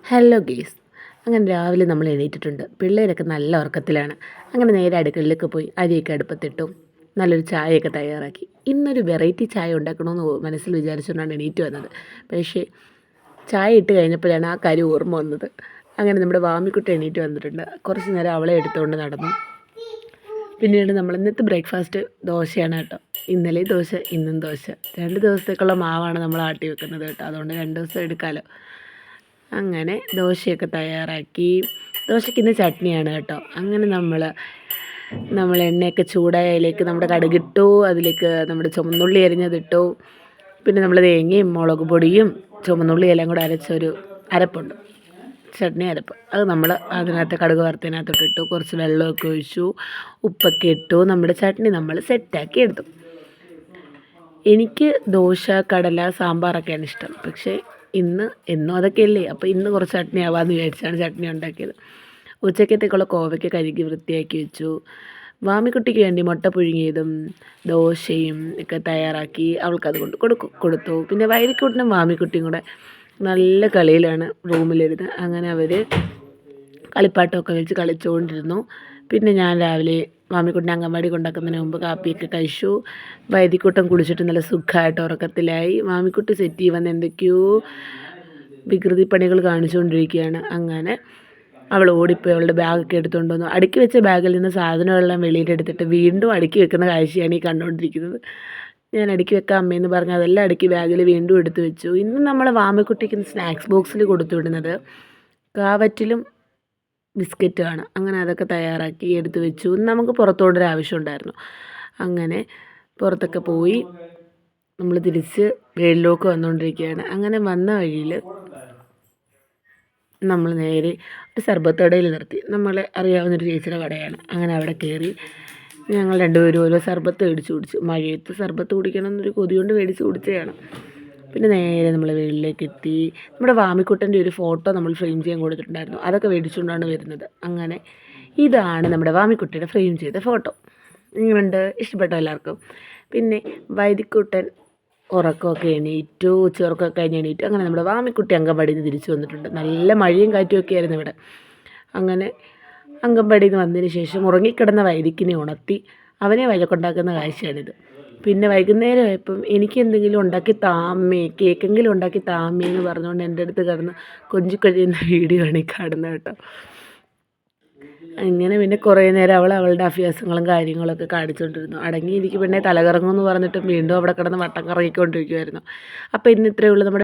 Hello guys, അങ്ങനെ രാവിലെ നമ്മൾ എണീറ്റിട്ടുണ്ട്. പിള്ളേരൊക്കെ നല്ല ഉറക്കത്തിലാണ്. അങ്ങനെ നേരെ അടുക്കളയിലേക്ക് പോയി അരിയൊക്കെ അടുപ്പത്തിട്ടു, നല്ലൊരു ചായയൊക്കെ തയ്യാറാക്കി. ഇന്നൊരു വെറൈറ്റി ചായ ഉണ്ടാക്കണമെന്ന് മനസ്സിൽ വിചാരിച്ചുകൊണ്ടാണ് എണീറ്റ് വന്നത്. പക്ഷേ ചായ ഇട്ട് കഴിഞ്ഞപ്പോഴാണ് ആ കാര്യം ഓർമ്മ വന്നത്. അങ്ങനെ നമ്മുടെ വാമിക്കുട്ടി എണീറ്റ് വന്നിട്ടുണ്ട്. കുറച്ച് നേരം അവളെ എടുത്തുകൊണ്ട് നടന്നു. പിന്നീട് നമ്മൾ ഇന്നത്തെ ബ്രേക്ക്ഫാസ്റ്റ് ദോശയാണ് കേട്ടോ. ഇന്നലെ ദോശ, ഇന്നും ദോശ. 2 ദിവസത്തേക്കുള്ള മാവാണ് നമ്മൾ ആട്ടി വെക്കുന്നത് കേട്ടോ. അതുകൊണ്ട് 2 ദിവസം എടുക്കാമല്ലോ. അങ്ങനെ ദോശയൊക്കെ തയ്യാറാക്കി. ദോശയ്ക്ക് ഇന്ന് ചട്നിയാണ് കേട്ടോ. അങ്ങനെ നമ്മൾ എണ്ണയൊക്കെ ചൂടായ അതിലേക്ക് നമ്മുടെ കടുകിട്ടു, അതിലേക്ക് നമ്മുടെ ചുമന്നുള്ളി അരിഞ്ഞതിട്ടു. പിന്നെ നമ്മൾ തേങ്ങയും മുളക് പൊടിയും ചുമന്നുള്ളി എല്ലാം കൂടെ അരച്ചൊരു അരപ്പുണ്ട്, ചട്നി അരപ്പ്. അത് നമ്മൾ അതിനകത്ത് കടുക് വറുത്തതിനകത്തോട്ട് കുറച്ച് വെള്ളമൊക്കെ ഒഴിച്ചു, ഉപ്പൊക്കെ ഇട്ടു. നമ്മുടെ ചട്നി നമ്മൾ സെറ്റാക്കി എടുത്തു. എനിക്ക് ദോശ, കടല, സാമ്പാറൊക്കെയാണ് ഇഷ്ടം. പക്ഷേ എന്നും അതൊക്കെയല്ലേ, അപ്പോൾ ഇന്ന് കുറച്ച് ചട്നി ആവാമെന്ന് വിചാരിച്ചാണ് ചട്നി ഉണ്ടാക്കിയത്. ഉച്ചക്കത്തേക്കുള്ള കോവയ്ക്ക് കഴുകി വൃത്തിയാക്കി വെച്ചു. വാമിക്കുട്ടിക്ക് വേണ്ടി മുട്ട പുഴുങ്ങിയതും ദോശയും ഒക്കെ തയ്യാറാക്കി അവൾക്കത് കൊണ്ട് കൊടുത്തു. പിന്നെ വൈരിക്കുട്ടനും വാമിക്കുട്ടിയും കൂടെ നല്ല കളിയിലാണ് റൂമിലിരുന്ന്. അങ്ങനെ അവർ കളിപ്പാട്ടമൊക്കെ വെച്ച് കളിച്ചുകൊണ്ടിരുന്നു. പിന്നെ ഞാൻ രാവിലെ മാമിക്കുട്ടിനെ അംഗൻവാടി കൊണ്ടാക്കുന്നതിന് മുമ്പ് കാപ്പിയൊക്കെ കഴിച്ചു. വൈദിക്കുട്ടൻ കുടിച്ചിട്ട് നല്ല സുഖമായിട്ട് ഉറക്കത്തിലായി. മാമിക്കുട്ടി സെറ്റി വന്ന് എന്തൊക്കെയോ വികൃതി പണികൾ കാണിച്ചുകൊണ്ടിരിക്കുകയാണ്. അങ്ങനെ അവൾ ഓടിപ്പോയി അവളുടെ ബാഗൊക്കെ എടുത്തുകൊണ്ട് വന്നു. അടുക്കി വെച്ച ബാഗിൽ നിന്ന് സാധനങ്ങളെല്ലാം വെളിയിലെടുത്തിട്ട് വീണ്ടും അടുക്കി വെക്കുന്ന കാഴ്ചയാണ് ഈ കണ്ടുകൊണ്ടിരിക്കുന്നത്. ഞാൻ അടുക്കി വെക്കാം അമ്മയെന്ന് പറഞ്ഞ് അതെല്ലാം അടുക്കി ബാഗിൽ വീണ്ടും എടുത്തു വെച്ചു. ഇന്ന് നമ്മൾ വാമിക്കുട്ടിക്ക് സ്നാക്സ് ബോക്സിൽ കൊടുത്തു വിടുന്നത് കാവറ്റിലും ബിസ്ക്കറ്റുമാണ്. അങ്ങനെ അതൊക്കെ തയ്യാറാക്കി എടുത്തു വെച്ചു. നമുക്ക് പുറത്തോടൊരു ആവശ്യം ഉണ്ടായിരുന്നു. അങ്ങനെ പുറത്തൊക്കെ പോയി നമ്മൾ തിരിച്ച് വീട്ടിലേക്ക് വന്നുകൊണ്ടിരിക്കുകയാണ്. അങ്ങനെ വന്ന വഴിയിൽ നമ്മൾ നേരെ ഒരു സർബത്ത് കടയിൽ നിർത്തി. നമ്മളെ അറിയാവുന്നൊരു ചേച്ചിയുടെ കടയാണ്. അങ്ങനെ അവിടെ കയറി ഞങ്ങൾ രണ്ടുപേരും ഓരോ സർബത്ത് മേടിച്ച് കുടിച്ചു. മഴയത്ത് സർബത്ത് കുടിക്കണം എന്നൊരു കൊതി കൊണ്ട് മേടിച്ച് കുടിച്ചതാണ്. പിന്നെ നേരെ നമ്മൾ വീട്ടിലേക്ക് എത്തി. നമ്മുടെ വാമിക്കുട്ടൻ്റെ ഒരു ഫോട്ടോ നമ്മൾ ഫ്രെയിം ചെയ്യാൻ കൊടുത്തിട്ടുണ്ടായിരുന്നു. അതൊക്കെ മേടിച്ചുകൊണ്ടാണ് വരുന്നത്. അങ്ങനെ ഇതാണ് നമ്മുടെ വാമിക്കുട്ടിയുടെ ഫ്രെയിം ചെയ്ത ഫോട്ടോ. ഇങ്ങനെയുണ്ട്, ഇഷ്ടപ്പെട്ടോ എല്ലാവർക്കും? പിന്നെ വൈദിക്കുട്ടൻ ഉറക്കമൊക്കെ എണീറ്റു, ഉച്ചയുറക്കമൊക്കെ കഴിഞ്ഞ് എണീറ്റു. അങ്ങനെ നമ്മുടെ വാമിക്കുട്ടി അംഗൻവാടിയിൽ നിന്ന് തിരിച്ചു വന്നിട്ടുണ്ട്. നല്ല മഴയും കാറ്റും ഒക്കെ ആയിരുന്നു ഇവിടെ. അങ്ങനെ അംഗൻവാടിയിൽ നിന്ന് വന്നതിന് ശേഷം ഉറങ്ങിക്കിടന്ന വൈദിക്കിനെ ഉണർത്തി അവനെ വഴക്കുണ്ടാക്കുന്ന കാഴ്ചയാണിത്. പിന്നെ വൈകുന്നേരമായപ്പം എനിക്ക് എന്തെങ്കിലും ഉണ്ടാക്കി താമ്മേ, കേക്കെങ്കിലും ഉണ്ടാക്കി താമ്മേ എന്ന് പറഞ്ഞുകൊണ്ട് എൻ്റെ അടുത്ത് കിടന്ന് കൊഞ്ചിക്കൊഴിയുന്ന വീഡിയോ ആണ് ഈ കാണുന്നത് കേട്ടോ. അങ്ങനെ പിന്നെ കുറേ നേരം അവളുടെ അഭ്യാസങ്ങളും കാര്യങ്ങളൊക്കെ കാണിച്ചുകൊണ്ടിരുന്നു. അടങ്ങിയിരിക്കും പിന്നെ തലകറങ്ങുമെന്ന് പറഞ്ഞിട്ടും വീണ്ടും അവിടെ കിടന്ന് വട്ടം കറങ്ങിക്കൊണ്ടിരിക്കുമായിരുന്നു. അപ്പോൾ ഇന്ന് ഇത്രയേ ഉള്ളൂ നമ്മുടെ